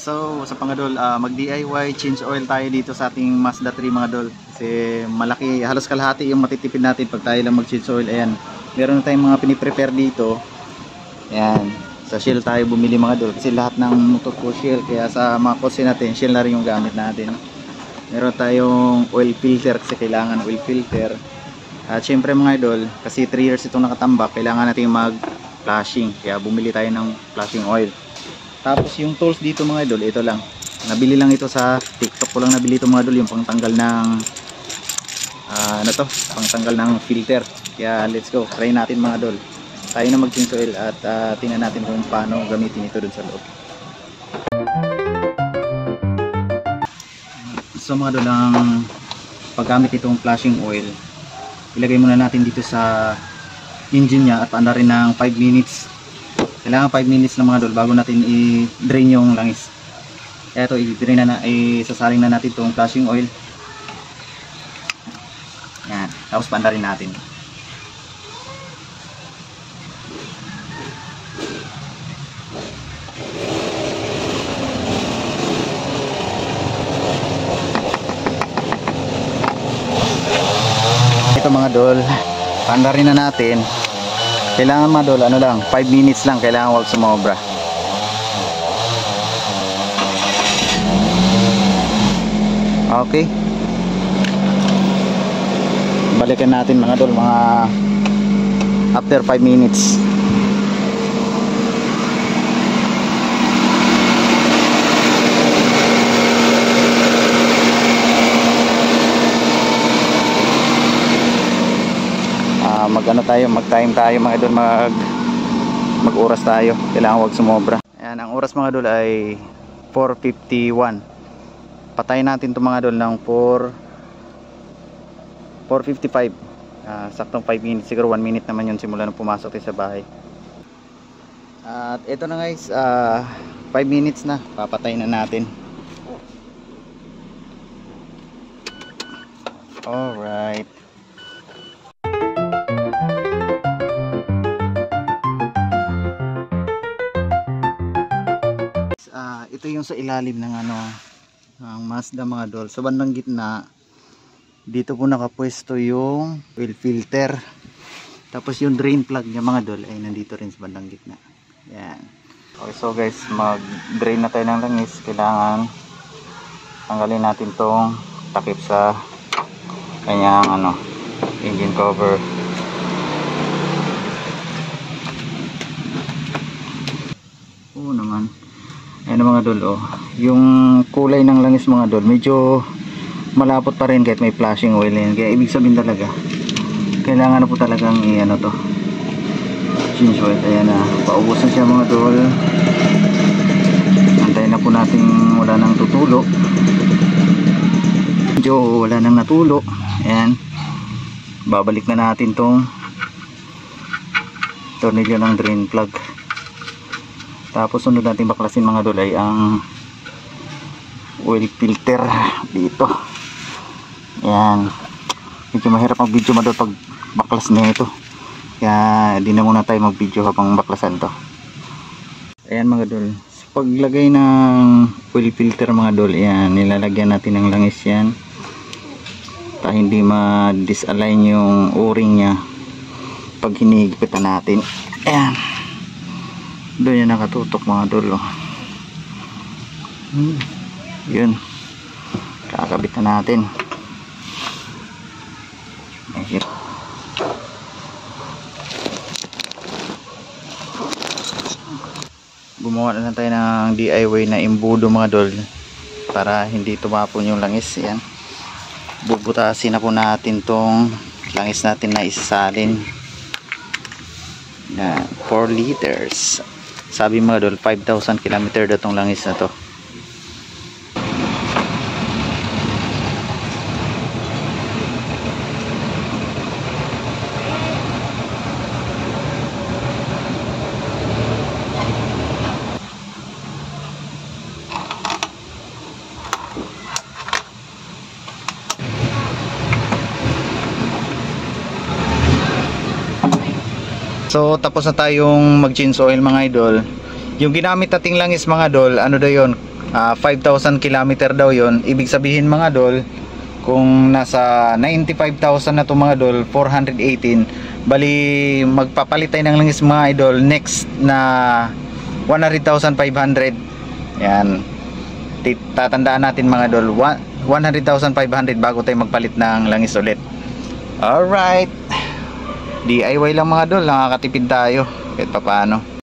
So sa mga dol, mag DIY change oil tayo dito sa ating Mazda 3 mga dol. Kasi malaki, halos kalahati yung matitipid natin pag tayo lang mag change oil. Ayan, meron na tayong mga piniprepare dito. Ayan, sa Shell tayo bumili mga dol. Kasi lahat ng motor ko Shell, kaya sa mga kotse natin Shell na rin yung gamit natin. Meron tayong oil filter kasi kailangan oil filter. At syempre mga idol, kasi 3 years itong nakatambak, kailangan natin mag flashing. Kaya bumili tayo ng flashing oil. Tapos yung tools dito mga idol, ito lang. Nabili lang ito sa TikTok ko lang nabili ito mga idol, yung pangtanggal ng pangtanggal ng filter. Kaya let's go, try natin mga idol. Tayo na mag-change oil at tingnan natin kung paano gamitin ito dun sa loob. So mga idol, ang paggamit itong flashing oil, ilagay muna natin dito sa engine nya at paanda rin ng 5 minutes. Kailangan 5 minutes lang mga dol bago natin i-drain yung langis. Kaya ito, i-drain na, isasaling na natin itong flashing oil. Yan, tapos paanda rin natin. Ito mga dol, paanda rin na natin. Kailangan mga dol, ano lang, 5 minutes lang, kailangan wag sumobra. Okay. Balikan natin mga dol, mga after 5 minutes. Mag-time tayo mga idol, mag-oras tayo, kailangan wag sumobra. Ayan, ang oras mga idol ay 4:51. Patayin natin itong mga idol ng 4:55. Saktong 5 minutes, siguro 1 minute naman yun simula nung pumasok tayo sa bahay. At ito na guys, 5 minutes na, papatayin na natin. Alright. Ito yung sa ilalim ng ng Mazda mga dol. Sa bandang gitna, dito po nakapwesto yung oil filter. Tapos yung drain plug niya mga dol ay nandito rin sa bandang gitna. Yan. Okay, so guys, mag-drain na tayo ng langis. Kailangan tanggalin natin tong takip sa kanyang engine cover. Oo naman. Ayan mga dol, yung kulay ng langis mga dol medyo malapot pa rin kahit may flashing oil yan. Kaya ibig sabihin talaga kailangan na po talagang to change oil. Ayan na, paubos na siya mga dol. Antayin na po natin wala nang tutulo. Medyo wala nang natulo. Ayan, babalik na natin tong tornilyo ng drain plug. Tapos sunod natin baklasin mga dol ay ang oil filter dito. Ayan, medyo mahirap mag video mga dol pag baklas na ito, kaya di na muna tayo mag video habang baklasan to. Ayan mga dol, so, paglagay ng oil filter mga dol, ayan, nilalagyan natin ng langis yan para hindi ma-disalign yung o-ring nya pag hinigpitan natin. Ayan, doon yan nakatutok mga dol. Yun, kakabit na natin. Ayan. Gumawa na tayo ng DIY na imbudo mga dol para hindi tumapon yung langis. Ayan, bubutasin na po natin tong langis natin na isasalin. Yan, 4 liters. Sabi mga dol, 5,000 km daw tong langis na to. So tapos na tayong mag change oil mga idol. Yung ginamit nating langis mga idol, ano daw yun, 5,000 kilometer daw yon. Ibig sabihin mga idol, kung nasa 95,000 na to mga idol, 418, bali magpapalit tayo ng langis mga idol next na 100,500. Yan, tatandaan natin mga idol, 100,500 bago tayo magpalit ng langis ulit. Alright, DIY lang mga idol, nakakatipid tayo kahit papaano.